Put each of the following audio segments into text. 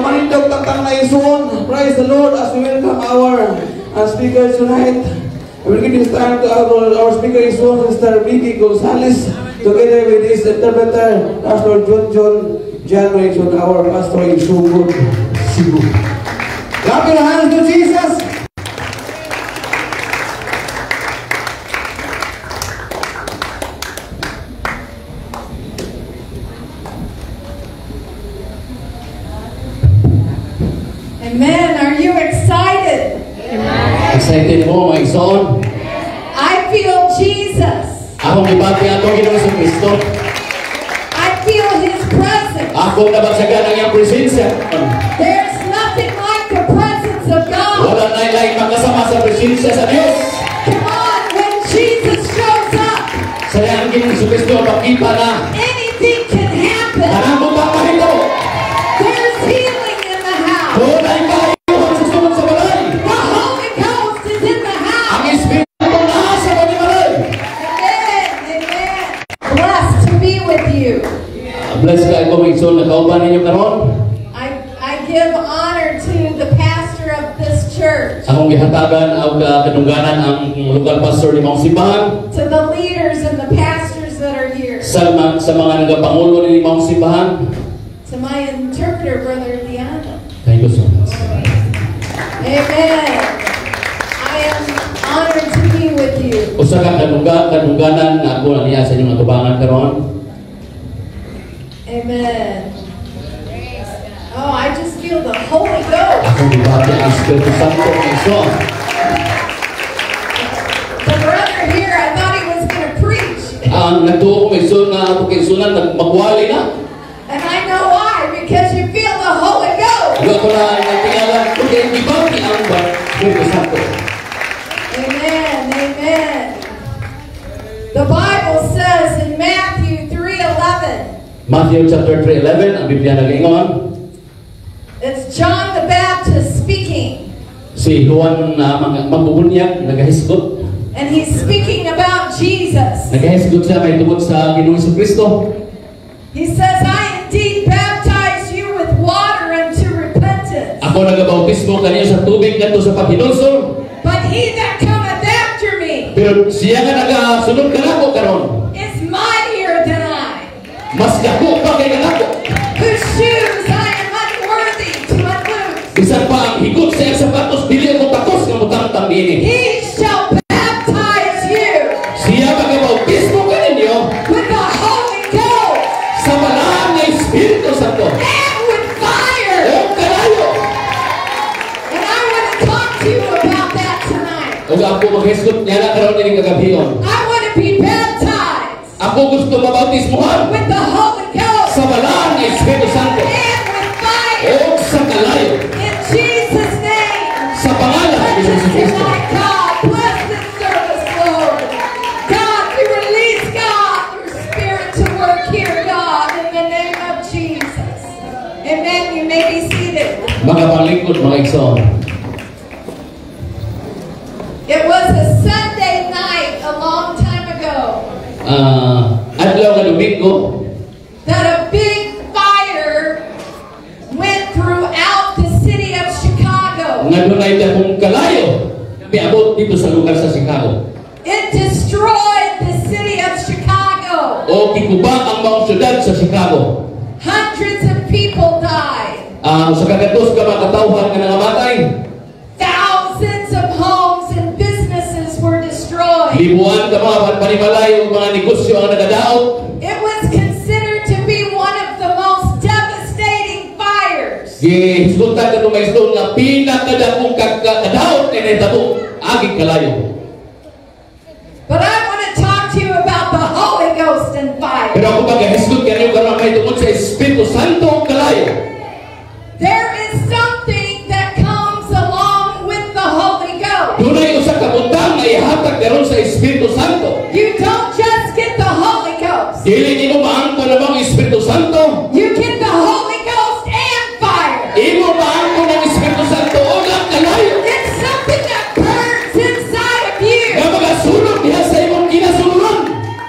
So manindog tangtang na isuon. Praise the Lord as we welcome our speakers tonight. We'll give this time to our speaker isuon, Mr. Vicky Gonzalez, together with his interpreter, Pastor John January, our pastor in Sugod, Cebu. Clap your hands to Jesus. Amen. Are you excited? Amen. Excited mo, my son? I feel Jesus. Ako gibati ato Ginoong Kristo. I feel His presence. Ako nabagsagan ang iyang presensya. There's nothing like the presence of God. Wala na ilaing makasama sa presensya sa Diyos. Come on, when Jesus shows up, Sa iyang Ginoong Kristo makita na. anything can happen. Tanang mo ba mahito? There's healing in the house. Wala kayo sa sunod sa balay. The Holy Ghost is in the Ang house. Espiritu ng lahat sa balay. Amen. Amen. Blessed to be with you. Bless ka ito, my son. Nakauban ninyo karon. I give honor to the pastor of this church, Akong gihatagan ang kadungganan ang lokal pastor ni Mount Simbahan. to the leaders and the pastors that are here, Sa mga nagapangulo ni Mount Simbahan. to my interpreter, Brother Liano. Thank you so much. Amen. I am honored to be with you. Usa ka kadungganan na ako niya sa inyong atubangan karon. Amen. Oh, I just feel the Holy Ghost. Ako gibati ang Espiritu Santo ng Son. The brother here, I thought he was going to preach. Ang nagtuo ko may son na ako kay sunan magwali na. And I know why, because you feel the Holy Ghost. Ako na nagtingalan ko kay gibati ang Espiritu Santo. Amen. Amen. The Bible says in Matthew 3:11, Matthew chapter 3:11 ang Biblia nag-ingon. it's John the Baptist speaking. Si Juan na magbubunyag nagahisgot. And he's speaking about Jesus. Nagahisgot siya may tungod sa Ginoong Kristo. He says, I indeed baptize you with water unto repentance. Ako nagabautismo kaniya sa tubig kadto sa paghinulsol. But he that cometh after me Pero siya nga nagasunod kanako karon. is mightier than I, Mas dako pa kay kanako. whose shoes I am unworthy to unloose. Bisan pa ang higot sa iyang sapatos dili mo takos nga mutangtang dinhi. He shall baptize you Siya magabautismo kaninyo with the Holy Ghost sa balaan nga Espiritu Santo. and with fire. O kalayo. And I want to talk to you about that tonight. Ug ako maghisgot niya na karon ini kagabion. I want to be baptized Ako gusto mabautismohan with the Holy Ghost sa balaan nga Espiritu Santo. and with fire. O sa kalayo. In Jesus' name. Sa pangalan ng Bless Jesus us Kristo. tonight, God. Bless this service, Lord. God, we release, God, your spirit to work here, God, in the name of Jesus. Amen. You may be seated. Mga panglingkod, mga igsoon. It was a Sunday night a long time ago Adlaw nga Domingo, that a big fire went throughout the city of Chicago. nga dunay dakong kalayo miabot dito sa lugar sa Chicago. It destroyed the city of Chicago. O gikubang ang mga syudad sa Chicago. Hundreds of people died. Sa kagatos ka mga katawhan nga nangamatay. Thousands of homes and businesses were destroyed. Libuan ka mga panimalay o mga negosyo ang nagadaot. It was considered to be one of the most devastating fires. Gihisgutan ka itong mga iston nga pinakadakong kadaot na netato aging kalayo. But I want to talk to you about the Holy Ghost and fire. Pero ako pag-hisgot ka rin karon may tungod sa Espiritu Santo o kalayo. There is something that comes along with the Holy Ghost. Dunay usa ka butang nga ihatag karon sa Espiritu Santo. You don't just get the Holy Ghost. Dili nimo maangko namang Espiritu Santo. You get the Holy Ghost and fire. Imo maangko ng Espiritu Santo o ang kalayo. It's something that burns inside of you. Nga magasulod diha sa imong kinasuluran.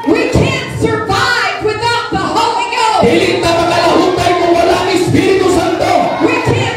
We can't survive without the Holy Ghost. Dili ta makalahutay kung wala ang Espiritu Santo. We can't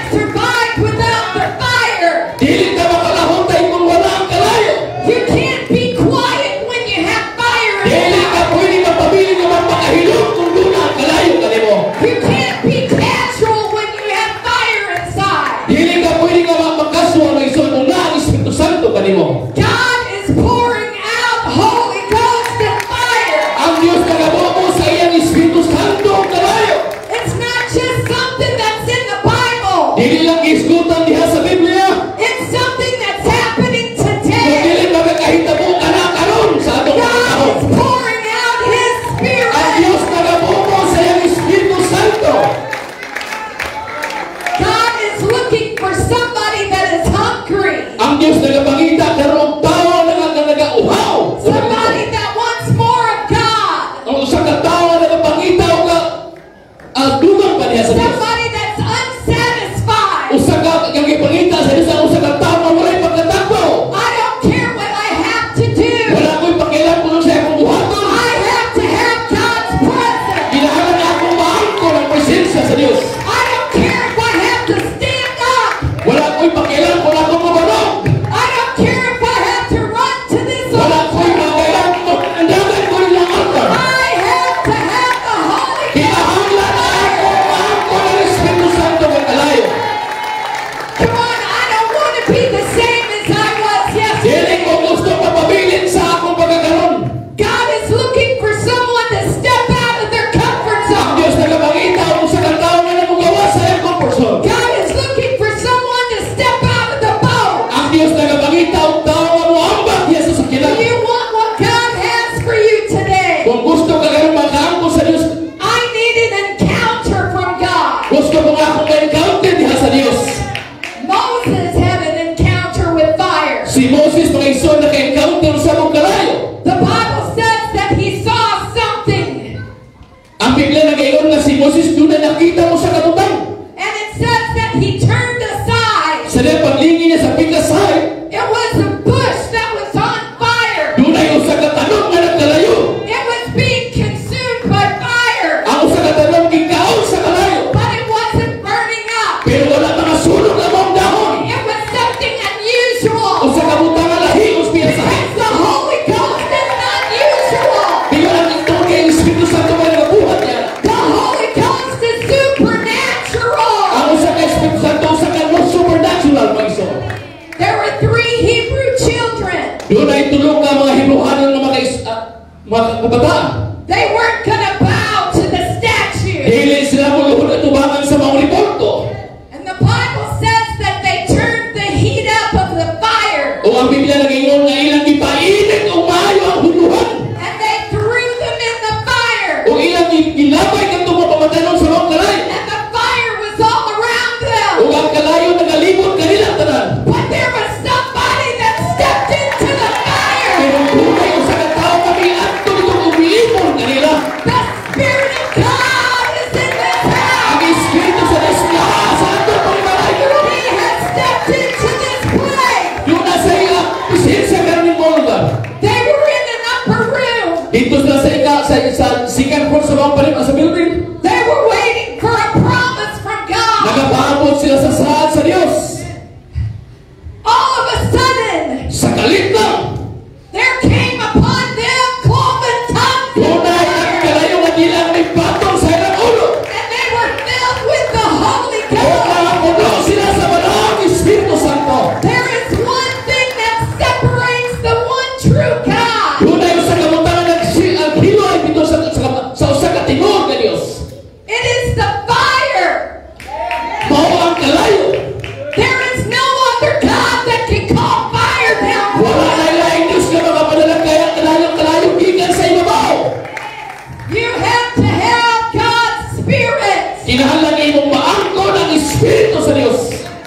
sa Dios. Somebody that's unsatisfied. Usa ka kang ipangita sa Dios ang usa ka tawo nga walay pagkatakbo. I don't care what I have to do. Wala ko'y pakialam kung sa akong buhaton. I have to have God's presence. Kinahanglan na akong maangko ng presensya sa Dios. I don't care if I have to stand up. Wala ko'y pakialam kung akong mabalong. I don't care if I have to run to this Wala ko'y altar. pakialam kung andagan ko rin ang altar. I have to have the Holy Kinahanglan na akong maangko ng Espiritu Santo ng kalayo. Come on, I don't want to be the same as I was Dili yesterday. ko gusto papabilin sa akong pagkakaroon. God is looking for someone to step out of their comfort Ang zone. Diyos nagpakita kung sa kantao nga namugawa sa iyong comfort zone. God is looking for someone to step out of the boat. Ang Diyos nagpakita kung tao nga muambak niya sa Do sakilan. you want what God has for you today? Kung gusto ka kayo makaangko sa Diyos, I need an encounter from God. gusto mo nga akong ma-encounter diha sa Diyos. Moses had an encounter with fire. Si Moses mga ison naka-encounter sa mong kalayo. The Bible says that he saw something. Ang Biblia nag-iyon nga si Moses doon na nakita mo sa katutang. And it says that he turned aside. Sa diya paglingin niya sa pikasay, It was a bush that was on fire. doon ay usa ka tanong nga nagkalayo. It was being consumed by fire. Ang usa ka tanong gikaon sa kalayo. But it wasn't burning up. Pero wala mga sunog na mong dahon. It was something unusual. Usa ka butang nga lahi uspiyasa. Because the Holy Ghost is unusual. Diyo ang ito kay Espiritu Santo nga nagabuhat niya. The Holy Ghost is supernatural. Ang usa ka Espiritu Santo usa ka no supernatural mga iso. There were 3 Hebrew children. Doon ay tulong ka mga Hebrewanon nga mga kabataan. They weren't going to bow to the statue. Dili sila muluhod at tubangan sa mga riporto. And the Bible says that they turned the heat up of the fire. O ang Biblia nag-ingon nga ilang ipainit o maayo ang huluhan. And they threw them in the fire. O ilang ilabay ka tumapamatanon sa mga kalay. And the fire was all around them. O ang kalayo nagalibot kanila tanan. But there was somebody that stepped into the fire. Pero tunay o sa katao kami ato nitong umilipon kanila. The Spirit of God is in this house. Ang Espiritu sa Diyos nga sa ato pagmalay. He has stepped into this place. Doon na sa iya, presensya ka rin mo lugar. They were in an upper room. Dito na sa second floor sa mga palim sa building. They were waiting for a promise from God. Nagapaabot sila sa saad sa Diyos. All of a sudden, Sa kalit lang. there came upon them cloven tongues of Tunay ang fire. kalayo nga nilang may patong sa ilang ulo. And they were filled with the Holy O Ghost. nakapuno sila sa Banal Espiritu Santo. There is one thing that separates the one true God. Tunay sa kamutangan ang hilo ay dito sa usa ka tingog nga Diyos. It is the fire. Mao ang kalayo. There is no other God that can call fire down. Wala na ilaing Diyos nga makapadala kaya kalayo gikan sa ibabaw. You have to have God's Spirit. Kinahanglan imong maangko ng Espiritu sa Diyos.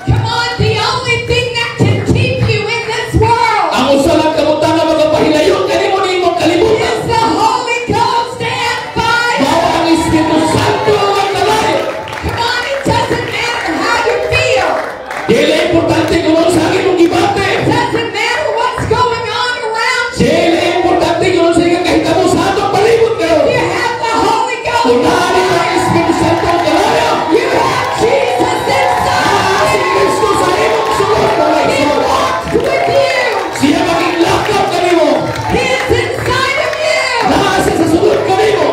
Come on, the only thing that can keep you in this world Ang usa lang kamutangan magapahilayon kanimo ni imong kalibutan. is the Holy Ghost and fire. Mao ang Espiritu Santo ang kalayo. Come on, it doesn't matter how you feel. Dili importante kung ano sa akin mong gibate. It doesn't matter what's going on around you. Dili importante kung ano sa iyong kahitabo sa atong palibot karon. You have the Holy Ghost. Unari ang Espiritu Santo ang kalayo. You have Jesus inside. Si Kristo sa imong sulod mga He iso. walks with you. Siya maging lakaw kanimo. He is inside of you. Nasa sa sulod kanimo.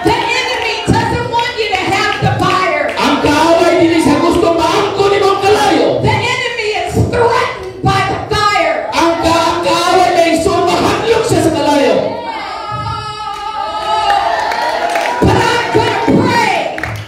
The enemy doesn't want you to have the fire. Ang kaaway dili sa gusto maangko ni mong kalayo. The enemy is threatened by the fire. Ang kaaway na iso mahadlok siya sa kalayo. But I'm going to pray.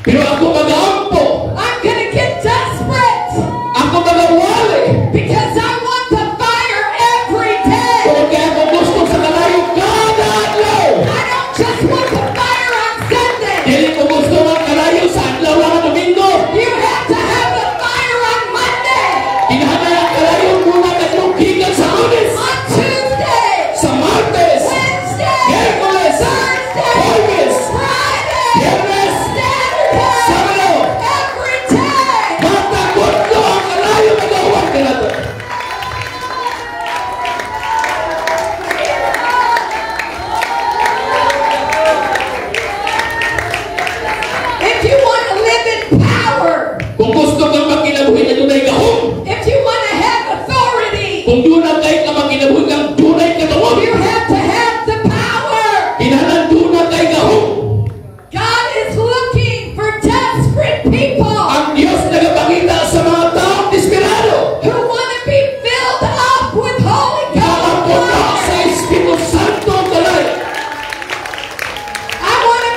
Pero ako mag-aampo. I'm going to get desperate Ako mag-awali. because I want the fire every day. Kung kaya ako gusto sa kalayo kada adlaw. I don't just want the fire on Sunday. Dili ko gusto ang kalayo sa adlaw lang ang Domingo. You have to have the fire on Monday, Kinahanglan ang kalayo muna kanong gikan sa Lunes, on Tuesday, sa Martes, Wednesday, Miyerkules, Thursday, Jueves, Friday, Viernes,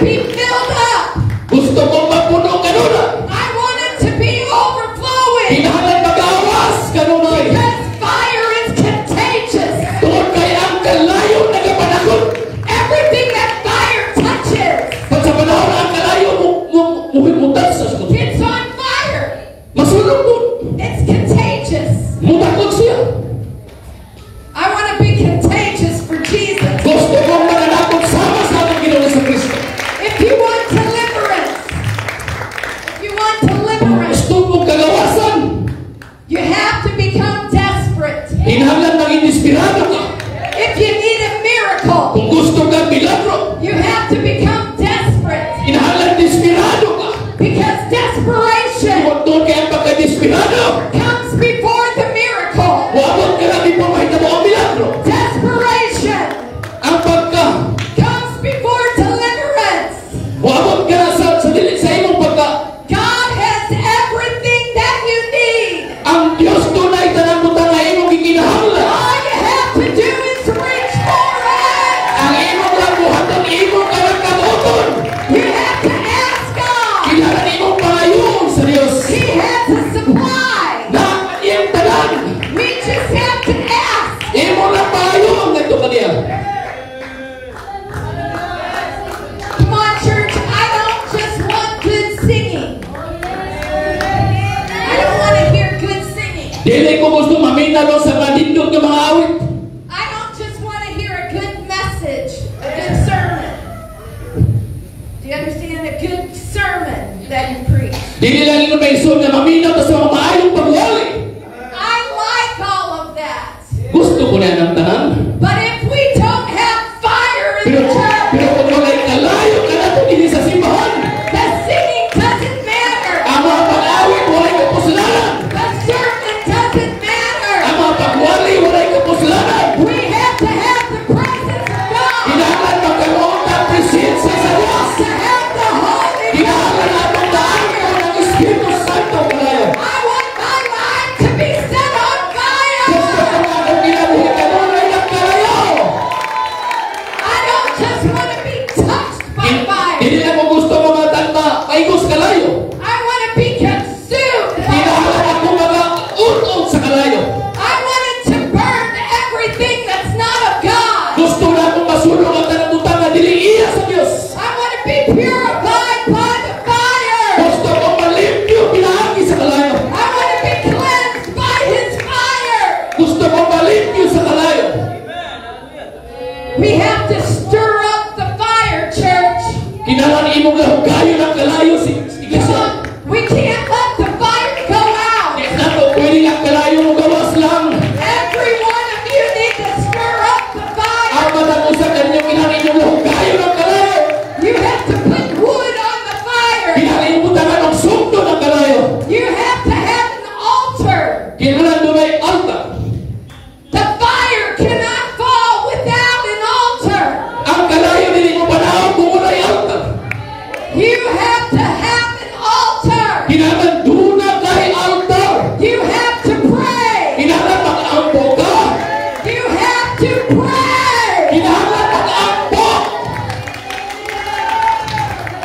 be filled up. Gusto kong mapuno kanuna. I want it to be overflowing. Kinahanglan magawas kanunay. Because fire is contagious. Tungod kay ang kalayo nagapanakot. Everything that fire touches, Pag sa panahon ang kalayo muhimutan sa sakot. it's on fire. Masulong po. It's contagious. Mutakot siya. I want to be contagious for Jesus. Gusto kong mananakot sama sa ating Ginoon sa Kristo. If you want deliverance, Gusto mong kagawasan. you have to become desperate. Kinahanglan maging desperado ka. If you need a miracle, Kung gusto kang milagro, you have to become desperate. kinahanglan desperado ka. Because desperation Kung doon kaya pagka-desperado, comes before the miracle. wabot ka na di pa mahita mo ang milagro. Desperation Ang pagka, comes before deliverance. wabot ka na sa imong pagka. God has everything that you need. Ang Diyos tunay tanang butang na imong gikinahanglan. All you have to do is reach for it. Ang imong lang buhaton, imong karagkabuton. You have to ask God. Kinahanglan imong pangayon sa Diyos. He has a supply. Na iyang talan, We just have to ask. imong lang pangayon nito kaniya. Come on, church. I don't just want good singing. I don't want to hear good singing. Dili ko gusto maminalo sa madindog ng mga awit. I don't just want to hear a good message, a good sermon. Do you understand? A good sermon that you preach. Dili lang ino may isun na maminaw sa mga maayong pagwali. I like all of that. Gusto ko na ng tanan. But if we don't have fire in Pero the church, kung walay kalayo ka na ito din sa simbahan. the singing doesn't matter. Ang mga pag-awit walay kapusalanan. The sermon doesn't matter. Ang mga pagwali walay kapusalanan. We have to have the presence of God. Kinahanglan magkaroon ng presensya sa Diyos. To have the Holy Kinahanglan Ghost. atong daanan ng Espiritu Santo kalayo. I want my life to be set on Gusto ko fire. na akong kinabuhi kanunay ng kalayo. I don't just want to be touched by fire. Hindi na mo gusto mamatang maigos kalayo. I want to be consumed by Kinahanglan fire. ako mag-unod sa kalayo. I want it to burn everything that's not of God. Gusto na akong masulong ang tanang na dili iya sa Diyos. I want to be purified by the fire. Gusto ko malimpyo pinaagi sa kalayo. I want to be cleansed by His fire. Gusto ko malimpyo sa kalayo. We have to stir up the fire, church. Kinahanglan imong gahugayo ng kalayo si Come iglesia. on. We can't let the fire go out. Di na to pwede ang kalayo mo gawas lang. Every one of you need to stir up the Ang fire. matag-usa kanyo kinahanglan imong gahugayo ng kalayo. You have to put wood on the fire. Kinahanglan imong tangan og sugdo ng kalayo. You have to have an altar. Kinahanglan dunay altar. The fire cannot fall without an altar. Ang kalayo dili mo panahon kung walay altar. You have to have an altar. Kinahanglan duna kay altar. You have to pray. Kinahanglan mag-ampo ka. You have to pray. Kinahanglan mag-ampo.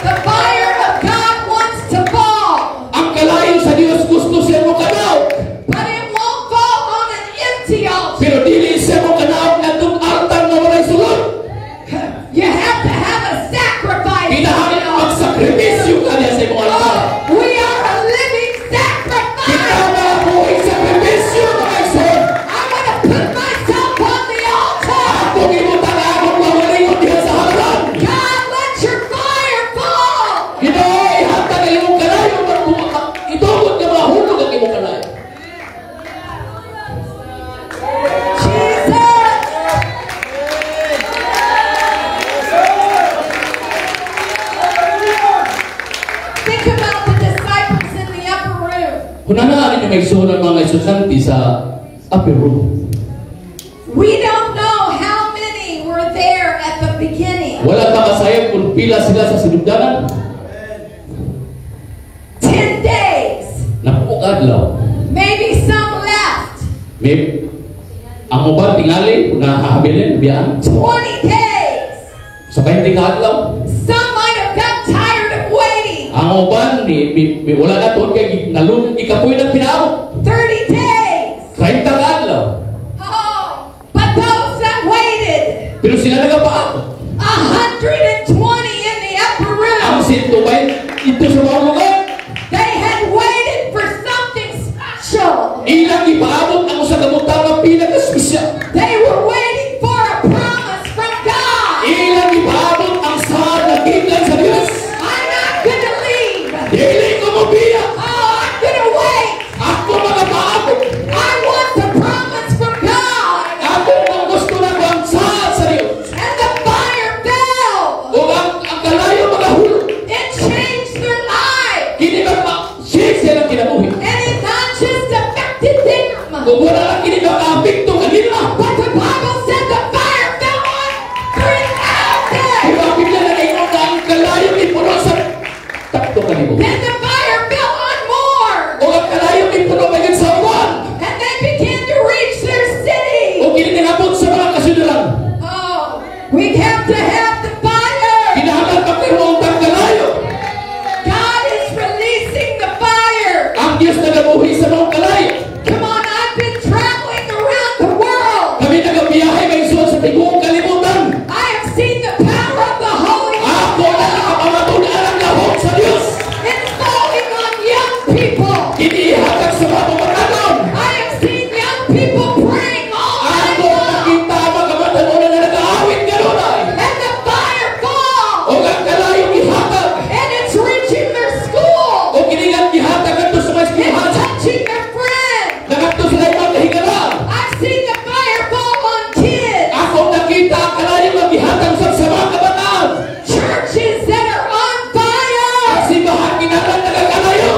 The fire of God wants to fall, Ang kalayo sa Dios gusto siya mo kanaw. but it won't fall on an empty altar. Pero dili siya mo kanaw nga itong altar na walay sulod. You have to have a sacrifice. Kinahanglan magsakripisyo ka niya sa imong altar. Oh, we are a living sacrifice. Kinahanglan mo isakripisyo mga igsoon. I want to put myself on the altar. Kung imutan na akong mawalingon diha sa halalan. God, let your fire fall. Ginoo, ihanda ka imong kalayo. Itugod ka mahulog ang imong kalayo. Jesus. Think about the disciples in the upper room. Hunanaan ninyo may igsoon ang mga estudyante sa upper room. We don't know how many were there at the beginning. Wala ka masayang kung pila sila sa sinugdanan. 10 days. Napukong adlaw. Maybe some left. May ang uban tingali na hahabilin biyaan 20 days. sa 20 ka adlaw. Some might have Ang uban ni wala na to kay nalun ikapoy ng pinaabot. 30 days. 30 adlaw. Oh, but those that waited, Pero sila nagapaabot. 120 in the upper Ang room, sintubay ito sa mga lugar. they had waited for something special. Ilang ipaabot ang sa kabutang pinaka-espesyal. They were waiting for a promise from God. Ilang ipaabot ang saan na gikan sa Diyos. I'm not gonna leave. Dili ko mabiyak. Oh, I'm gonna wait. Ako magapaabot. I want the promise from God. Ako ang gusto na ko ang saan sa Diyos. And the fire fell. O ang kalayo magahulog. It changed their life. Kini mag-shake sila kinabuhi. And it not just affected them, Kung wala lang kini mag-apikto kanila. but the Bible said the fire fell on 3,000. Kaya ang Biblia na ngayon na ang kalayo ipuno sa takto kanibo. Then the fire fell on more. O ang kalayo ipuno magiging sa uwan. And they began to reach their city. O kini tinapot sa mga kasudaran. Oh, we have to have the fire. Kinahanglan pagkaroon ng kalayo. God is releasing the fire. Ang Diyos nagabuhi sa mga kalayo. Come on, I've been traveling around the world. Kami nagabiyahe may suwan sa tiguong kalibutan. I have seen the power of the Holy Ako na Spirit. nakapamatunan ang lahok sa Diyos. It's falling on young people. Inihatag sa mga pamatanon. I have seen young people praying all night Ako long. nakita mga kamatanon na nag-aawit kanunay. And the fire falls. O ang kalayo ihatag. And it's reaching their school. O kinilang ihatag ato sa mga It's eskwelahan. touching their friends. Nagato sila yung mga higala. I've seen the fire fall on kids. Ako nakita ang kalayo mag-ihatag sa mga kabataan. Churches that are on fire. Kasi bahag kinalang nagakalayo.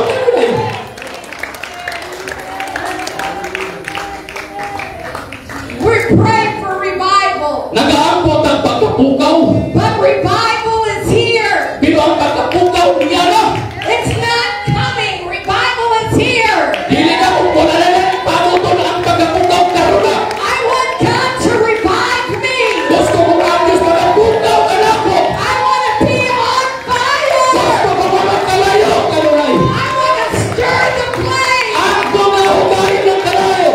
We're praying for revival. Nag-aambot ang pagkapukaw. But revival is here. Pero ang pagkapukaw niya na. It's not coming. Revival is here. Dili na kung wala na lang pamutol ang pagkapukaw karuna. I want God to revive me. Gusto ko ang Diyos pagkapukaw anak ko. I want to be on fire. Gusto ko mga kalayo kanunay. I want to stir the flame. Ako na hugayin ng kalayo.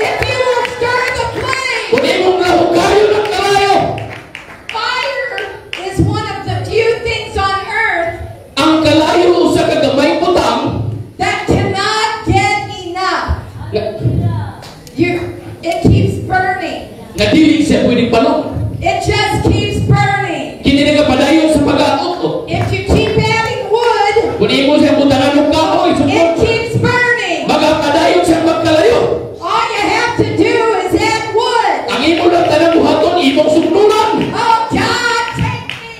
If you will stir the flame, Kung imong na hugayin ng kalayo. fire is one of the few things on earth Ang kalayo sa kagamay putang. that cannot get enough. Nga It keeps burning. dili siya pwedeng palong. It just keeps burning. Kini nga padayon sa pag-aot. If you keep adding wood, Kung imo siya butangan ng kahoy, it sumot. keeps burning. Magapadayon siya magkalayo. All you have to do is add wood. Ang imo lang tanang buhaton, imong sumnulan. Oh God, take me.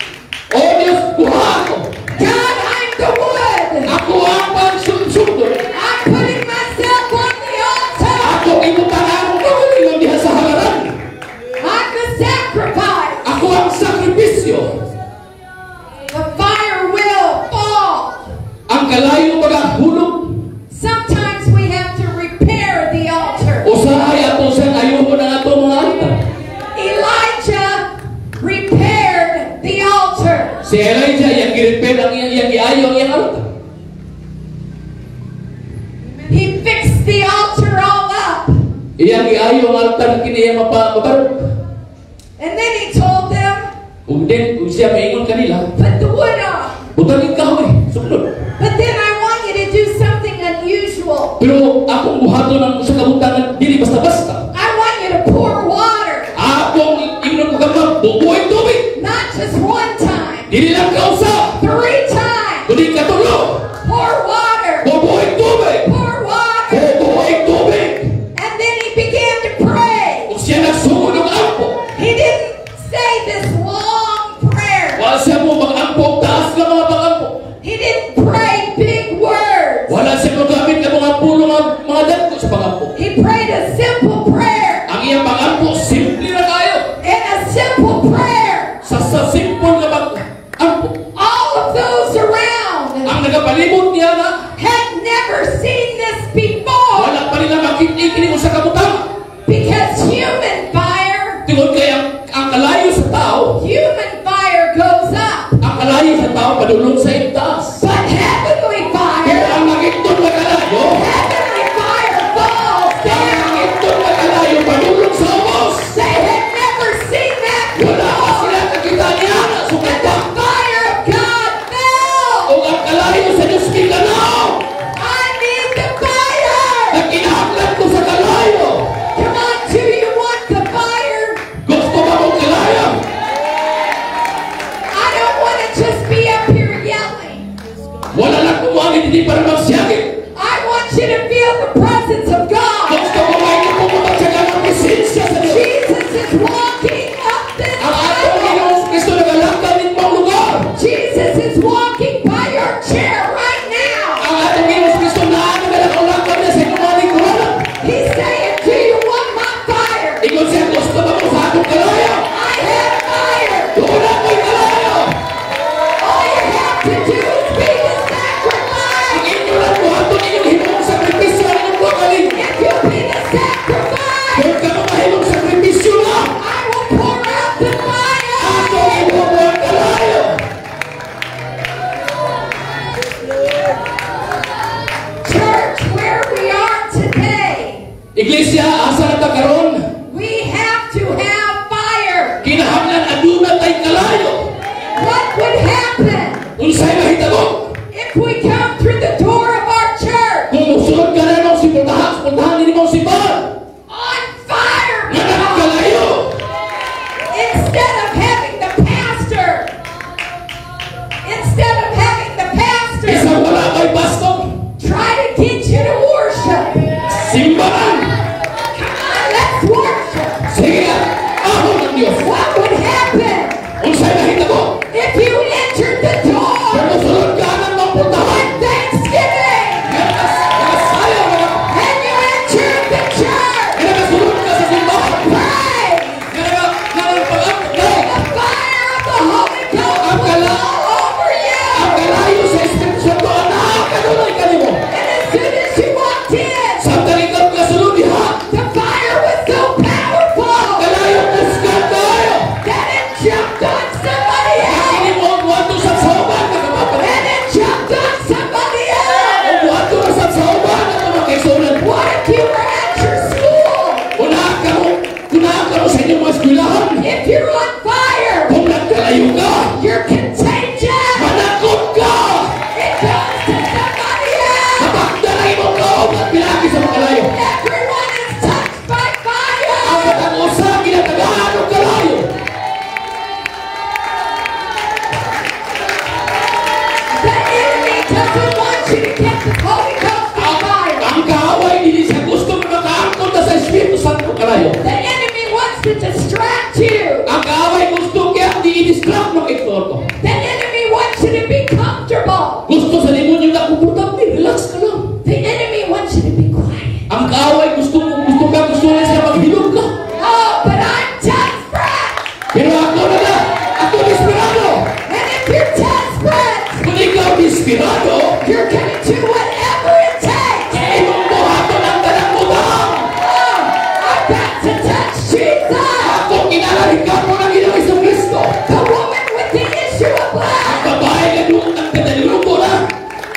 O Diyos, kuha ako. God, I'm the wood. Ako ang pagsundot. I'm putting myself on the altar. Ako ibutangan ng kahulingon diha sa halaran. I'm the sacrifice. Ako ang sakripisyo. The fire will fall. Ang kalayo magahulog. Sometimes we have to repair the altar. Usahay ato sa ayuho na ato mga altar. Elijah repaired the altar. Si Elijah, yang giripel ang iyang iayo ang iyang altar. He fixed the altar all up. Iyang iayo ang altar kini iyang mabarog. And then he told them, Kung siya maingon kanila, put the wood on. butangin kahoy, sumnod. But then I want you to do something unusual. Pero akong buhaton ng sa kabutangan dili basta-basta. I want you to pour water. Akong ingnon ko gamang bubuhay tubig. Not just one time. Dili lang kausa. 3 times. Kundi katulo. Pour water. Bubuhay tubig. Pour water. Bubuhay tubig. And then he began to pray. Kung siya nagsugod ng ampo, He didn't say this long prayer. wala siya mo mag-ampo, taas ka mga pag-ampo. He didn't pray big words. Wala siya magamit ng mga pulong mga dagko sa pag-ampo. He prayed a simple prayer. Ang iyang pag-ampo, simple na kayo. And a simple prayer. Sa simple na pag-ampo. All of those around Ang nagapalibot niya na hindi para magsiyagin. I want you to feel the presence of God. Gusto ko ngayon na pumunta sa ganang presensya sa Diyos. Jesus is walking up this Ang atong aisle. Ginoong Kristo nagalangkang nitong lugar. Jesus is walking by your chair right now. Ang atong Ginoong Kristo na nagalangkang niya sa inyong mga lingkuran. He's saying, do you want my fire? Ikaw siya, gusto ba mo sa atong kalayo? I have fire. Doon ako'y kalayo. All you have to do is be the sacrifice. Ang inyo lang po, atong inyong himong sakripisyo ang inyong bukaling. If you be the sacrifice, Doon ka mamahimong sakripisyo na. I will pour out the fire. Atong inyong mga kalayo. Church, where we are today, Iglesia, asa na ta karon? we have to have fire. Kinahanglan aduna tay kalayo. What would happen Unsay mahitabo? if we come through the door of our church Kung musulod ka na si puntahan din mo si Bar. on fire? Nga kalayo. Instead of having the pastor, Isang wala kay pastor. try to get you to worship. Simbahan. Come on, let's worship. Sige nga. Ahon ng Diyos. What would happen Unsay mahitabo? if you entered the Kung door musulod ka na ng puntahan. with thanksgiving Nakasayo ka. and you entered the church? Nakasulod ka sa simbahan. Praise! The fire of the Holy Ghost Ang was all over you. Ang kalayo sa Espiritu Santo anak kanunay kanimo. And as soon as you walked in, Sa talikod ka sulod diha. the fire was so powerful Kalayo kusgan tayo. that it jumped on somebody else. Kini mo ang buhato sa sauban na kapapalad. And it jumped on somebody else. Ang buhato na sa sauban na kumakaisulan. What if you were at your school? Unahan ka mo sa inyong mga eskwelahan. If you're on fire, Kung nagkalayo ka, you're contagious. manakot ka. It goes to somebody else. Matakdaray mo ka o magpilagi sa mga kalayo. Everyone is touched by Ang fire. matang-usa, ginatagahan ng kalayo. The enemy doesn't want you to get the Holy Ghost on fire. Ang kaaway, hindi siya gusto makaangkot na sa Espiritu Santo kalayo. The enemy wants to distract you. Ang kaaway gusto kaya di-distract ng ektorto. The enemy wants you to be comfortable. Gusto sa demonyo na komportable, relax ka lang. The enemy wants you to be quiet. Ang kaaway gusto na siya maghilog ka. Oh, but I'm desperate. Pero ako desperado. And if you're desperate, Kung ikaw desperado, you're going to do whatever it takes. kaya imong buhato ng tanang utang. Oh, I've got to touch Jesus. Ako kinalalikan mo ng Ginoong Jesucristo. The woman with the issue of Ang blood. babae na doon ang kataliluko na.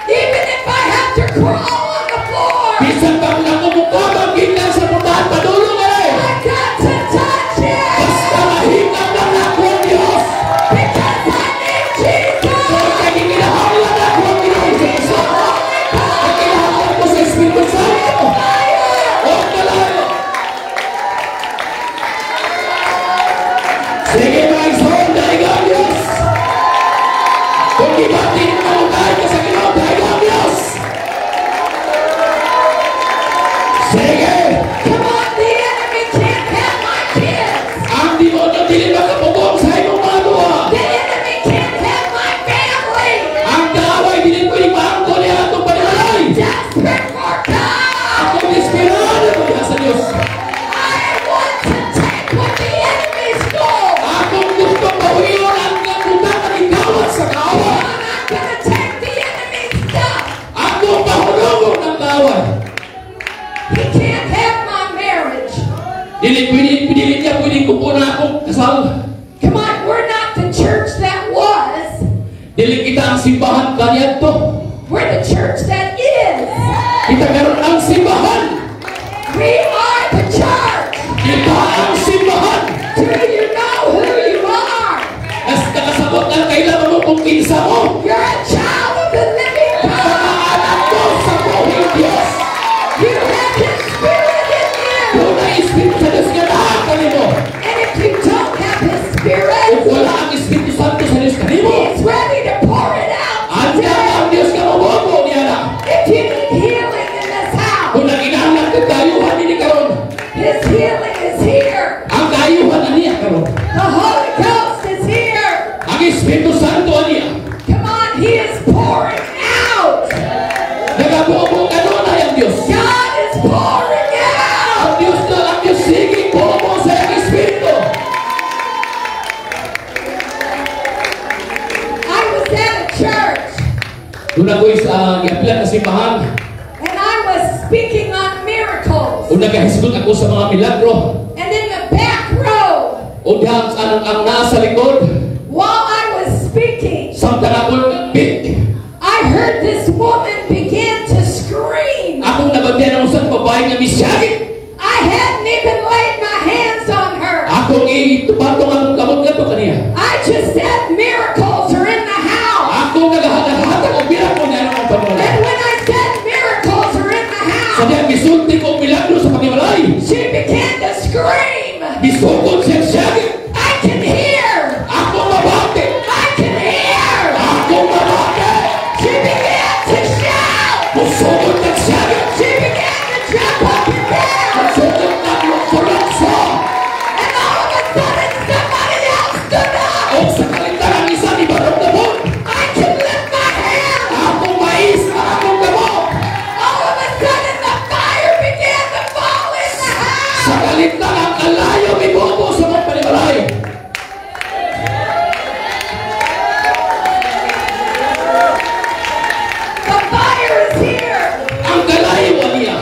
Even if I have to crawl on the floor, Bisan pa kung ako mukha magiging sa puntahan, padulong ka rin. I've got to touch it. Basta mahingam lang ako ang Diyos. Because I need Jesus. Kung kaginginahanglan ako ang Ginoong Jesucristo. Ang kinahanglan ko sa Espiritu Santo. O kalayo. Sige mga igsoon, dahil ka ang Diyos. Kung ibatin mo ang dahil ka sa Ginoong, dahil ka ang Diyos. Sige. Come on, the enemy can't have my kids. Ang demonyo dili makapugong sa imong mga luha. The enemy can't have my family. Ang kaaway dili pwede maangkol niya atong panimalay. Desperate for God. Ako desperado ko diha sa Diyos. I want to take what the enemy stole. Akong gusto pawiyon ang kabutan ng igawat sa kaaway. I'm not going to take the enemy's stuff. Akong pahulungon ng kaaway. He can't have my marriage. Dili niya pwede kupunan akong kasal. Come on, we're not the church that was. Dili kita ang simbahan kanyan to. We're the church that is. Kita karon ang simbahan. We are the church. Kita ang simbahan. Do you know who you are? As nakasabot ang kailangan mo kung kinsa mo. You're a child of the living God. Pagkaanak mo sa buhay Diyos. You have His Spirit in you. Kung na-Espiritu sa Diyos ka lahat kanimo. And if you don't have His Kung Spirit, wala ang Espiritu Santo sa Diyos kanimo. He's ready to pour it out Anda today. ang Diyos ka mabubo niya na. Santo niya. Come on, He is pouring out. Nagabuo kanunay ang Diyos. God is pouring Ang out. Diyos na ang Diyos sige buo sa iyong Espiritu. I was at a church Doon ako i-apply na simbahan. and I was speaking on miracles. O nagahisgot ako sa mga milagro. And in the back row, O diyan ang nasa likod. while I was speaking, Samtang ako big. I heard this woman begin to scream. Akong nabagyan ng usang babae nga misyagi. I hadn't even laid my hands on her. Akong itubatong akong kamot nga to kaniya. I just said miracles are in the house. Akong nagahatag-hatag o bilang ko niya ng And pagmalay. when I said miracles are in the Sa house, diyan gisulti ko milagro sa pagmalay. she began to scream. Gisukod siya siyagi. I can hear. Akong mabati. I can hear. Akong mabati. She began to shout. Musukod na siyagi. She began to jump up and down. Musukod na lukso. And all of a sudden, somebody else stood up. O sa kalintarang isa ni Barong Gabon. I can lift my hand. Akong mais na akong gabon. All of a sudden, the fire began to fall in the house. Sa kalintarang kalayo may bobo sa mga panimalay. The fire is here. Ang kalayo niya.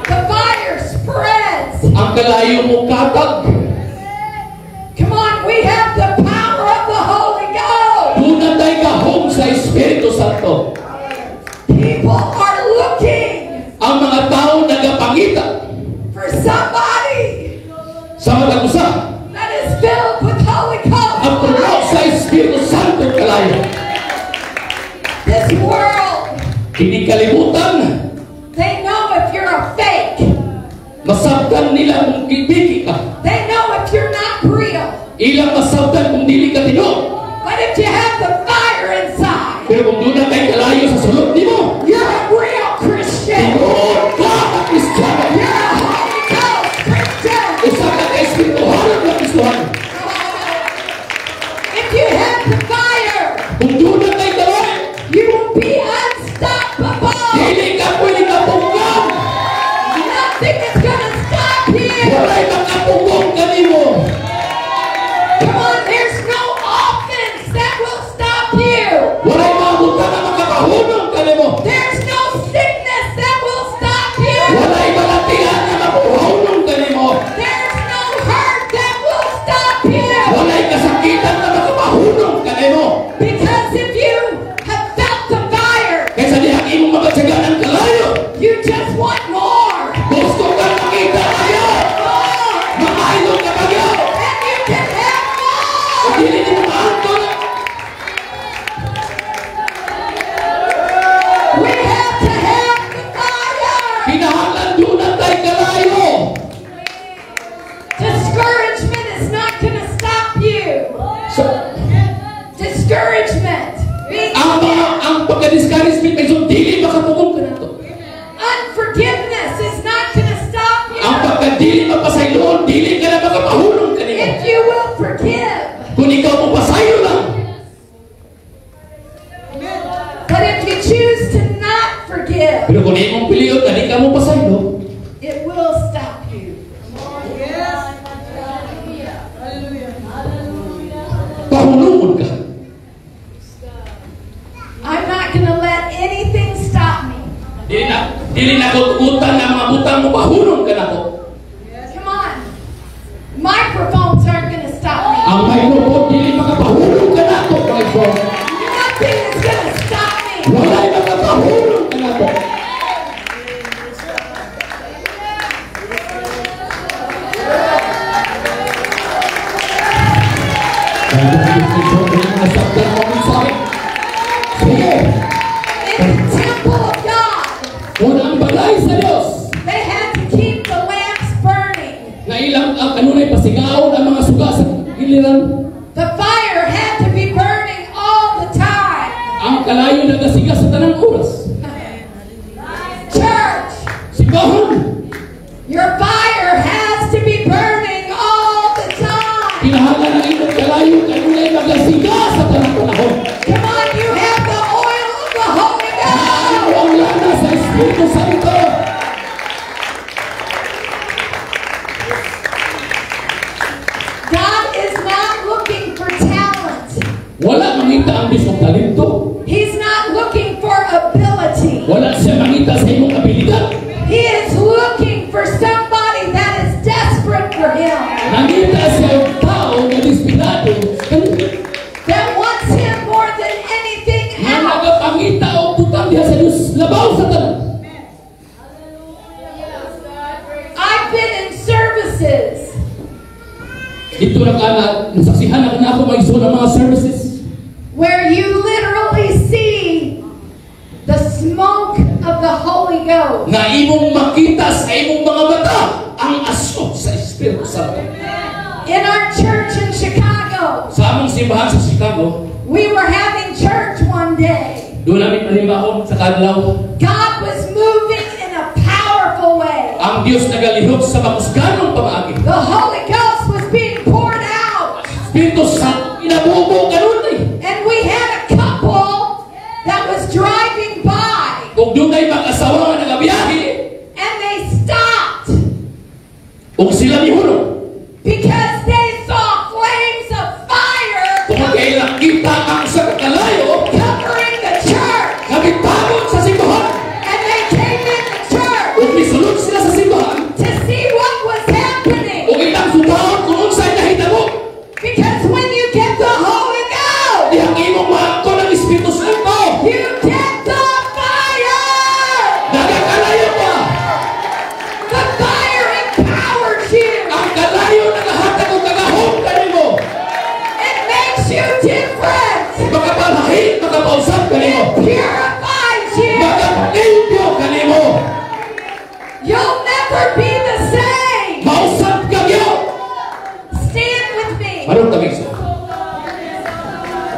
The fire spreads. Ang kalayo mo katag. Come on, we have the power of the Holy Ghost. Doon tayo kahong sa Espiritu Santo. People are looking Ang mga tao nagapangita for somebody sa matag usa. that is filled with Holy Ang puno Ghost. sa Espiritu Santo kalayo. This world, Hindi kalimutan. they know if you're a fake. Masabtan nila kung kibiki ka. They know if you're not real. Ilang masabtan kung dili ka tino. But if you have the fire inside, Pero kung doon na tayo kalayo sa sulod ni mo, you're a real Christian. tinood ka at Kristiyano. You're a Holy Ghost Christian. Usa ka ka Espirituhanan ng Kristiyano. If you have the fire, Kung doon na tayo kalayo, you will be unstoppable. dili ka pwede kapunggan. Nothing is going to stop you. Walay makapungong kanimo. Come on, there's no offense that will stop you. Walay mabuta na makapahunong kanimo. There's no sickness that will stop you. Walay malatihan na mapuhunong kanimo. There's no hurt that will stop you. Walay kasakitan na makapahunong kanimo. Because if you have felt the fire, Kaysa dihang imong mabatsagan ang kalayo. you just want more. Gusto ka makita kayo. More. Makailong ka kayo. And you can have more. Dili ni mo maantol. We have to have the fire. Kinahanglan doon na tayo kalayo. Discouragement is not going to stop you. So, Discouragement. Being ang pagka-discouragement ay so dili makapugong ka na to. unforgiveness is not going to stop you. Ang pagka-dili mapasayloon, dili ka na makapahunong kanimo. If you will forgive. Kung ikaw mo pasayo lang. But if you choose to not forgive, Pero kung imong piliyon, kani ka mo pasaylo, it will stop you. pahulungon ka. I'm not going to let anything stop me. Dili na ko tugutan na mga butang mo, pahulong ka na ko. Come on. Microphones aren't going to stop me. Ang microphone, dili makapahulong ka na ko, microphone. Nothing is going to stop me. Walay makapahulong ka na ko. Sige, In the temple of God, kung ang balay sa Diyos, they had to keep the lamps burning. na ilang ang kanunay pasigaon ang mga suga sa giliran, The fire had to be burning all the time. ang kalayo nagasiga sa tanang oras. Church, Simbahan, your fire has to be burning all the time. kinahanglan Kailangan ng inyong kalayo kayo na magasiga sa tanang panahon. Come on, you have the oil of the Holy Ghost. Ang lana sa Espiritu Santo. God is not looking for talent. Wala mangita ang Diyos ng talento. He's not looking for ability. Wala siya mangita sa imong abilidad. He is looking for somebody that is desperate for Him, Nangita siya ang tao na desperado. that wants Him more than anything Nga else. nagapangita o butang diha sa Diyos. Labaw sa tanan. I've been in services Ito na kana, nasaksihan na ako mag-iso ng mga services. where you literally see the smoke of the Holy Ghost. Nga imong makita sa imong mga mata ang asok sa Espiritu Santo. In our church in Chicago, Sa among simbahan sa Chicago, we were having church one day. doon namin malimahon sa kadlaw. God was moving in a powerful way. Ang Diyos nagalihok sa makusganong pamaagi. The Holy Ghost was being poured out. Espiritu Santo, inabubo kanun eh. And we had a couple that was driving by, Kung doon ay mag-asawa nga nagabiyahe, and they stopped kung sila mihulong, because they saw flames of fire kung kailang kita ang sa kakalayo, covering the church. kabitagon sa simbahan. And they came in the church Kung misulod sila sa simbahan, to see what was happening. kung ilang sumahon kung unsay nahitabo, Because when you get the Holy Ghost, dihang imong maangkon ang Espiritu Santo, you get the fire. nagakalayo pa. The fire empowers you. Ang kalayo nagahatag o kagahong kanimo. It makes you different. Makapalahit, makapausap kanimo. It purifies you. Makapalimpyo kanimo. You'll never be the same. Mausap kagyo. Stand with me. Anong tabig sa?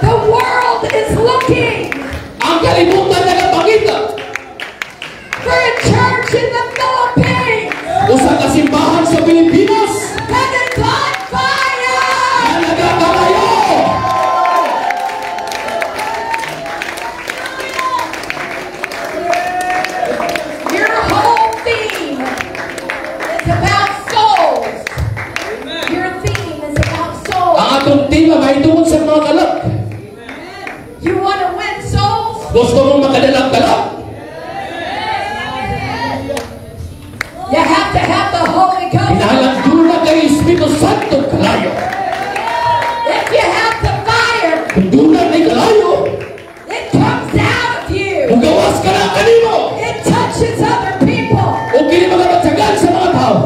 The world is looking Ang kalibutan nagapangita. for a church in the Philippines Usa ka simbahan sa Pilipinas that is on fire. na nagakalayo. Your whole theme is about souls. Your theme is about Ang souls. atong tema mahitungod sa mga kalak. You want to win souls? Gusto mong makadalang kalak? You have to have the Holy Ghost. Hinahalang na kay Espiritu Santo kalayo. If you have the fire, Kung dunan ay kalayo, it comes out of you. kung gawas ka na kanimo, It touches other people. o kini magabatsagan sa mga tao.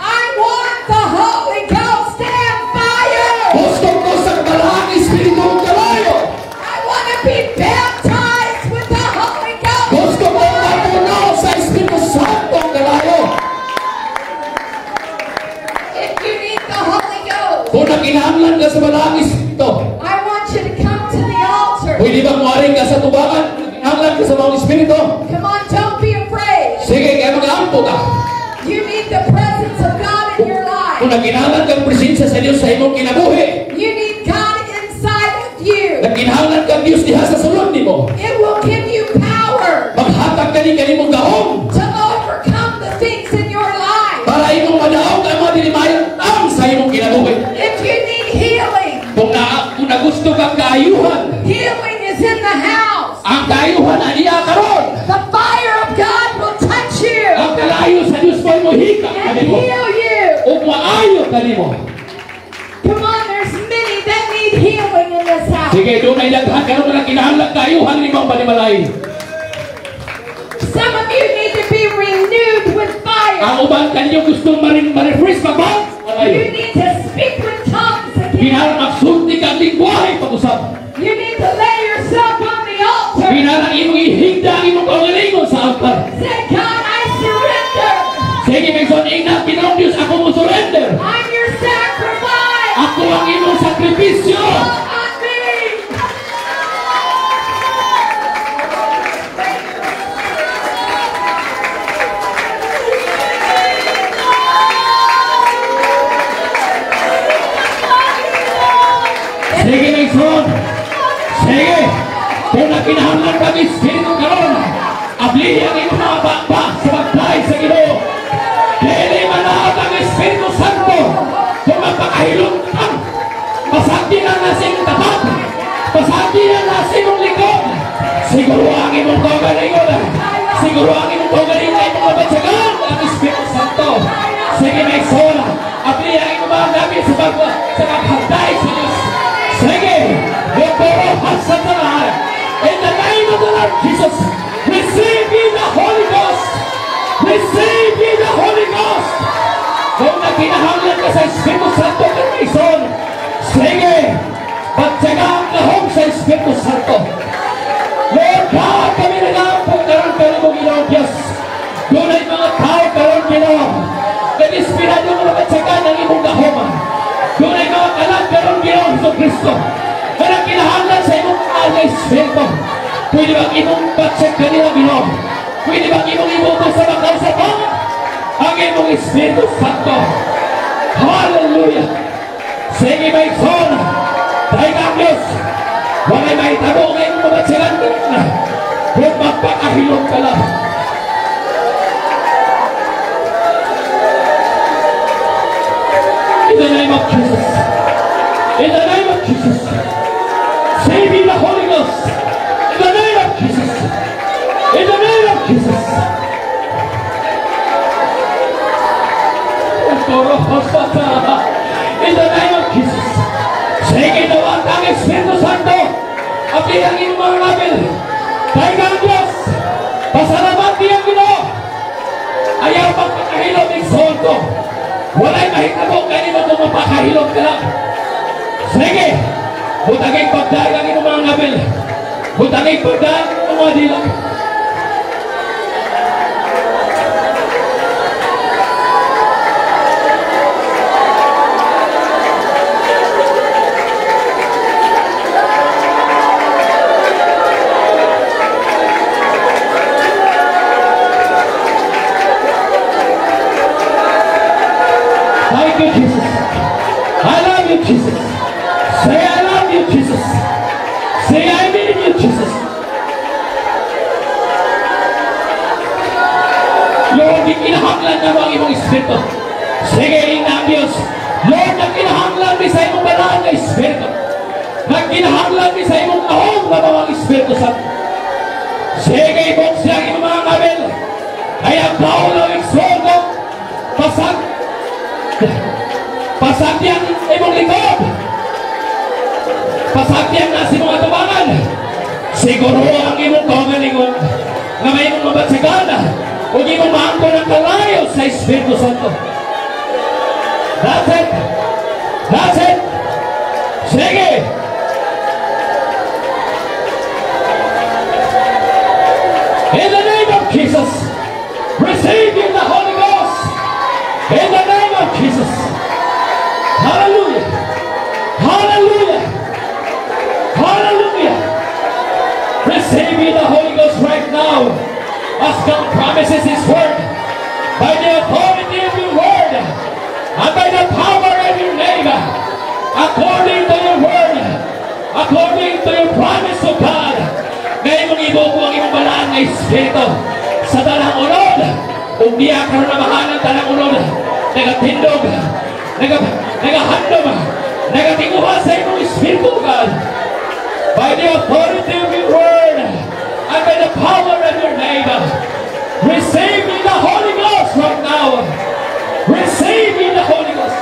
I want the Holy Ghost to have fire. Gusto ko sa kabalahang Espiritu ng kalayo. I want to be baptized with the Holy Ghost. Gusto ko mapunaw sa Espiritu Santo ang kalayo. If you need the Holy Ghost, Kung nakinahanglan ka sa balahang Espiritu, I want you to come to the altar. pwede bang muaring ka sa tubangan? Nakinahanglan ka sa mga Espiritu? Come on, don't be afraid. Sige, kaya mag-aampo ka. You need the presence of God in your Kung life. nakinahanglan kang presensya sa Diyos sa imong kinabuhi, You need God inside of you. nakinahanglan kang Diyos diha sa sulod nimo, It will give you power maghatag kani kanimong gahom to overcome the things in your life. para imong madaog ang mga dilimayang taon sa imong kinabuhi. If you need healing, Kung nagusto kang kaayuhan, healing is in the house. ang kaayuhan aniya karon. The fire of God will touch you Ang kalayo sa Diyos mo mo hika and kanimo heal you. o maayo kanimo. Come on, there's many that need healing in this house. Sige, doon ay daghan karon na kinahanglan kaayuhan nimong panimalay. Some of you need to be renewed with fire. Ang uban kanyo gusto ma-refresh pa ba? You need to speak with tongues again. Kinahanglan magsulti kang lingwahe pag-usap. You need to lay yourself on the altar. Kinahanglan imong ihigda ang imong kaugalingon sa altar. Say, God, I surrender. Sige, may son, ingat, Pinoong Diyos, ako mo surrender. I'm your sacrifice. Ako ang imong sakripisyo. On me. kinahanglan kami Espiritu karon. Abli ang iyong mga bakbak sa pagkain sa Ginoo. Dili manaot ang Espiritu Santo kung magpakahilong ka. Pasagdi na nasing tapat. Pasagdi na nasing mong likod. Siguro ang imong kaugalingon. Siguro ang imong kaugalingon ay mga batsagan ang Espiritu Santo. Sige may sola. Abli ang iyong mga gabi sa pagpagday sa Diyos. Sige. Yotoro hasa talahan. In the name of the Lord Jesus, receive ye the Holy Ghost. Receive ye the Holy Ghost. Kung nakinahanglan ka sa Espiritu Santo ng Maison, sige, magtsaga ang lahong sa Espiritu Santo. Lord God, kami nag-aapong karoon ka ng Ginoong Diyos. Doon ay mga tao karoon Ginoong. Nag-inspirado mga magtsaga ng imong lahong. Doon ay mga kalag karoon Ginoong Jesucristo. Kaya kinahanglan sa imong mahal na Espiritu. Pwede bang imong patsag kanila Ginoong? Pwede bang imong ibuto sa bakal sa panga? Ang imong Espiritu Santo. Hallelujah! Sige may son, dahil ang Diyos, wala'y may tabo ng imong mabatsagan ka na kung magpakahilong ka lang. In the name of Jesus. In the name of Jesus. Save me the Holy Ghost. In the name of Jesus. In the name of Jesus. In the name of Jesus. Sige nawa ang Espiritu Santo. Abli ang inyong mga nabil. Dahil ang Diyos. Pasalamat niya Ginoo. Ayaw magpakahilom ng soul ko. Wala'y mahitabo kayo mo kung mapakahilom ka lang. Sige. Butagay pagdahil ang inyong mga nabil. Butagay pagdahil ang mga dilang. Thank you, Jesus. I love you, Jesus. Say, I love you, Jesus. Say, I need you, Jesus. Lord, kinahanglan na mo ang imong Espiritu. Sige, ang Diyos. Lord, kinahanglan mi sa imong banal na Espiritu. Kinahanglan mi sa imong kahong na mga Espiritu Santo. Sige, ibong siya ang imong mga kabel. Kaya Paulo ang exorgo. Pasagdiang imong likod. Pasagdiang nasa imong atubangan. Siguro ang imong kaugalingon na may imong mabatsagan o imong maangko ng kalayo sa Espiritu Santo. That's it. That's it. Sige. In the name of Jesus, receive in the Holy Ghost. In the name of Jesus. Hallelujah. Hallelujah. Hallelujah. Receive in the Holy Ghost right now. As God promises His word. By the authority of your word. And by the power of your name. According to your word. According to your promise to God. Ngayon mong ibuko ang imong balaan na Espiritu. Sa dalang unod. Kung di akaroon na mahalang dalang unod. Nagatindog. Nagahandom. Nagatinguha sa imong Espiritu, God. By the authority of your word. And by the power of your name. Receive in the Holy Ghost right now. Receive in the Holy Ghost.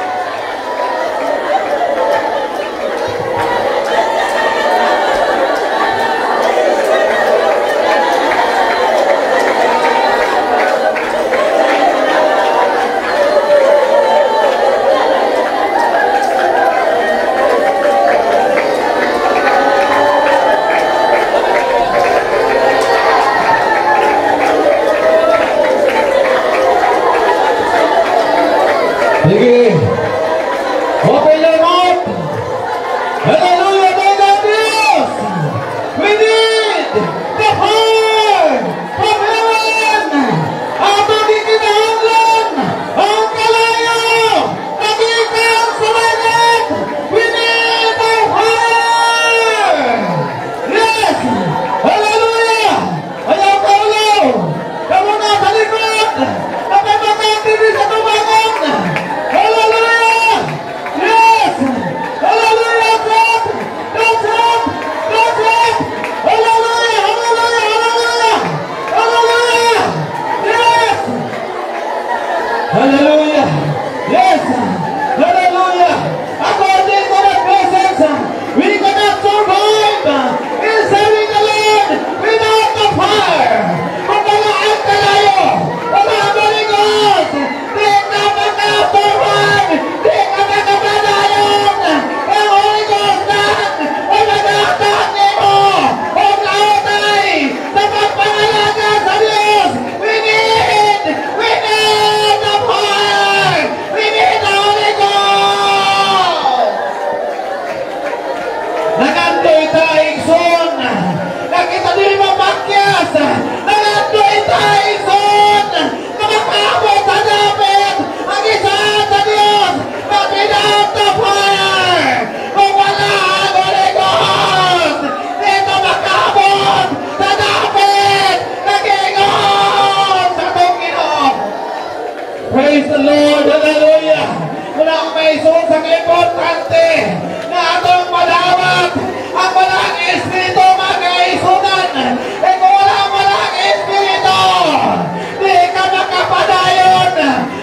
sa di mapakyas, nangatloy taison, makakabot sa dapat, ang isa sa Diyos, mag-without the fire, kung wala ang Holy Ghost, dito makabot sa dapat, nag-ingon sa itong Ginoo. Praise the Lord, hallelujah. Wala akong maison sa importante na atong madawat ang walang Espiritu magkaisunan. E kung walang Espiritu, di ka makapadayon.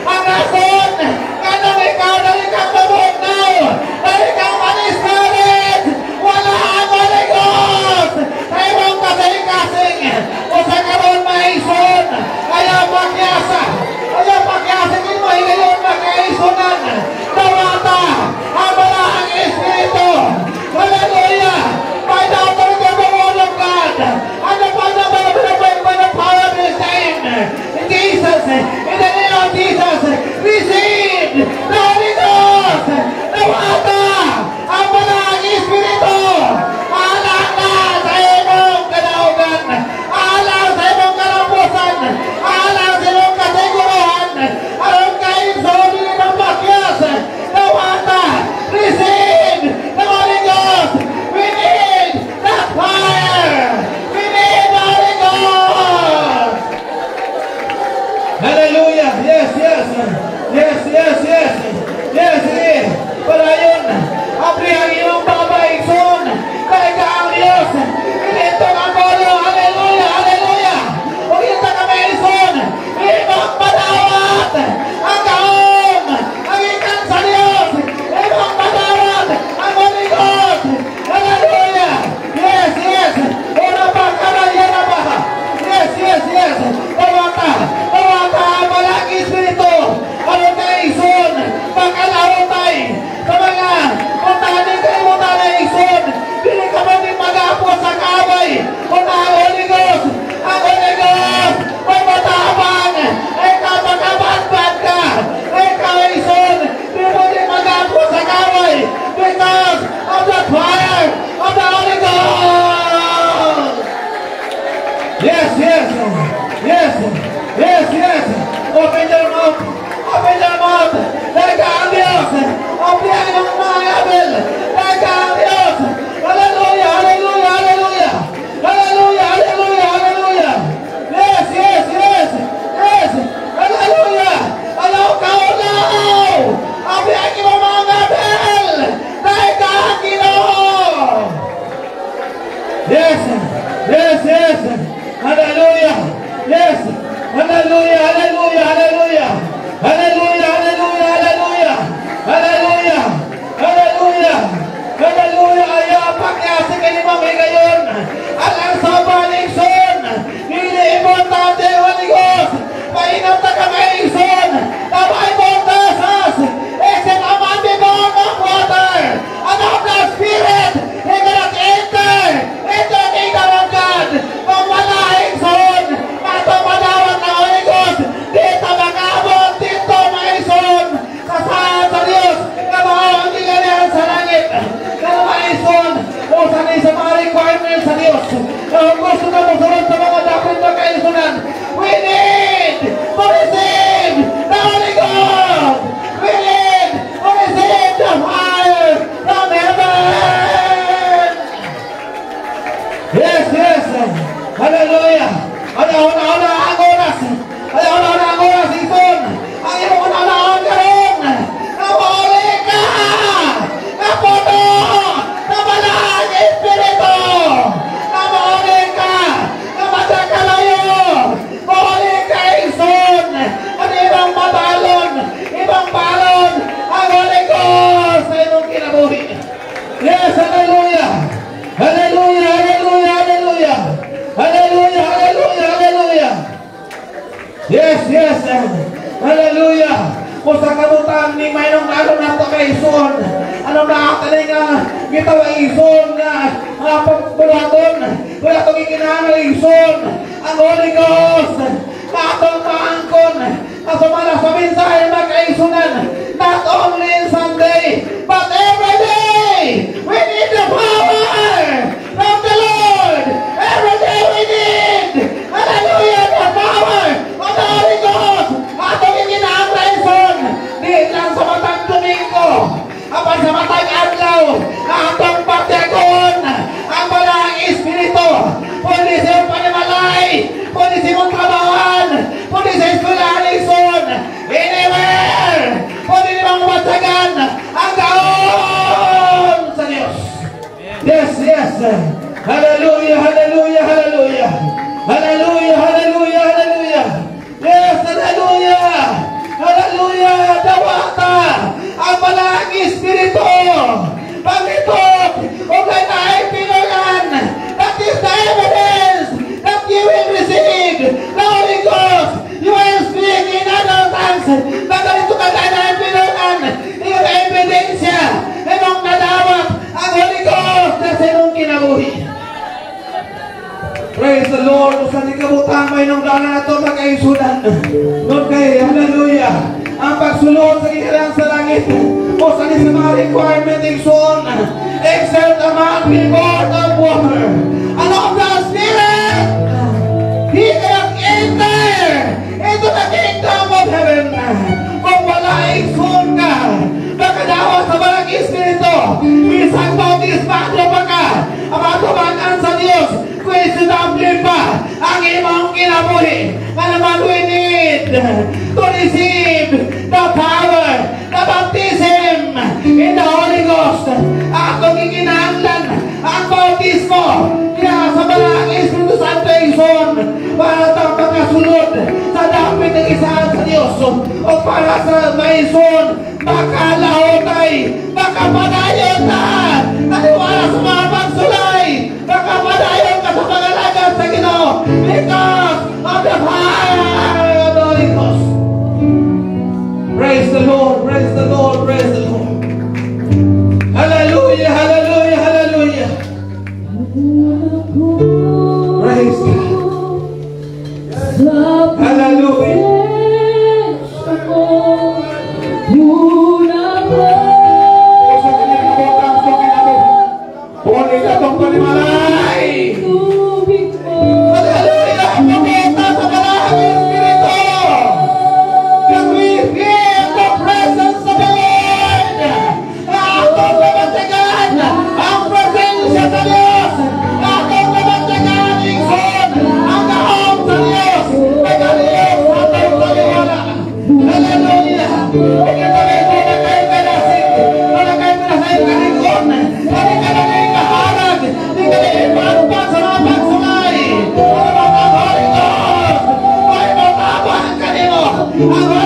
Ang rason, kanang ikaw na ikang mabugnaw, na ikang manisgalit, wala ang Holy Ghost. Ayaw kasing-kasing, o sa karoon maison, ayaw pakyasa, hindi mo higayon magkaisunan. Dawata, ang walang Espiritu. Hallelujah! By the authority of the word of God, and upon the power of His name, in Jesus, in the name of Jesus, receive the Holy Ghost, the water, ang walang Espiritu, alang na sa imong kalaugan, alang sa imong kalampusan, alang sa imong kasiguruhan, alang kain sa huli ng pakyas, the water, receive the Holy Ghost. We need that fire. We need the Holy Ghost. Hallelujah. Yes, yes. Yes, yes, yes. Yes, yes. Padayon, abri ang iyong babaikson. Kaya ka ang Diyos. Ilito ang bolo. Hallelujah, hallelujah. O ito ka maison. Ibang padawat. Ang kaong. Ang ikan sa Diyos. Ibang padawat. Ang Holy Ghost. Hallelujah. Yes, yes. Ora pa karayana ba? Yes, yes, yes. Tawata. Tawata ang walang Espiritu. Ano ka ison? Pagkalaro tayo. Sa mga puntahanin kayo mo na ison. Dili ka man din mag-apo sa kaway. Kung ang Holy Ghost. Ang Holy Ghost. May matabang. Ikaw magkabadbad ka. Ikaw ison. Dili mo din mag-apo sa kaway. Because of the fire of the Holy Ghost. Yes, yes. Yes. Yes, yes. Open your mouth. Open your mouth. Teka ang Diyos. Open ang mga abel. Teka ang Diyos. Hallelujah, hallelujah, hallelujah. Hallelujah, hallelujah, hallelujah. Yes, yes, yes. Yes. Hallelujah. Alaw ka, alaw. Open ang iyong mga abel. Teka ang Ginoo. Yes. Yes, yes. Hallelujah. Yes. Hallelujah, hallelujah, hallelujah. Hallelujah, hallelujah, hallelujah. Hallelujah. Hallelujah. Hallelujah. Ayaw pakyasi ka ni Mami ngayon. Alang sa balikson. Hindi importante ang Holy Ghost. Mainam na ka ngayon. Tabay mo ang tasas. Except a mighty bone of water. And of the Spirit. He cannot enter into the kingdom of God. Kung wala son. Matamadawat na Holy Ghost. Dito makabot. Dito maison. Kasaan sa Diyos. Kamahang tingalihan sa langit. Kaya maison. O sa mga requirements sa Diyos. Kung gusto na masunod sa mga dapat magkaisunan. We need to receive the Holy Ghost. We need to receive the fire from heaven. Yes, yes. Hallelujah. Ayaw na ang oras. Ayaw na ang oras, Ison. Ayaw na ang karong. Nawali ka. Napuno. Nabalang Espiritu. Nawali ka. Namadakalayo. Nawali ka, Ison. At ibang mabalon. Ibang balon. Ang Holy Ghost sa iyong kinabuhi. Yes, hallelujah. Hallelujah, hallelujah, hallelujah. Hallelujah, hallelujah, hallelujah. Yes, yes. Hallelujah. Kung sa kabutan ni mayroong lalo na ito kay Ison. Ano na kataling gitawa Ison nga pagpulaton. Kaya itong ikinahal Ison. Ang Holy Ghost. Katong maangkon. Kasumala sa mensahe magkaisunan. Not only in Sunday, but every day. We need the power of the Lord. Every day Yes, yes. Hallelujah, hallelujah, hallelujah. Hallelujah, hallelujah, hallelujah. Yes, hallelujah. Hallelujah. Dawata ang Malaking Espiritu. Pag-itog o kay tayo pinunan. That is the evidence that you will receive the Holy Ghost. You will speak in other tongues. Nagalito ka tayo na pinunan. Yung ebidensya. Ibang nadawat ang Holy Ghost na sinong kinabuhi. Praise the Lord. Kung saan ikabutan may nung dala na ito magkaisunan. Doon kayo, hallelujah. Ang pagsulod sa ilang sa langit. O saan sa mga requirement ikson. Except a man be born of water and of the Spirit. He cannot enter into the kingdom of heaven. Kung wala ikson ka, nakadawa sa Malaking Espiritu. Isang bautismado pa ka. Ang matumanan sa Diyos. Question pa ang imong kinabuhi na naman we need to receive the power, the baptism in the Holy Ghost. Ang pagkikinahanglan, ang bautismo kaya sa Malaking Espiritu Santo Ison para sa pagkasunod sa dapit ng isahan sa Diyos o para sa maison makalahotay, makapadayon na naniwala sa mga pagsulay, makapadayon ka sa pangalagan sa Ginoo because of the fire of the Holy Ghost. Praise the Lord, praise the Lord, praise the Lord. Hallelujah, hallelujah, hallelujah. Praise God. Hallelujah. Ang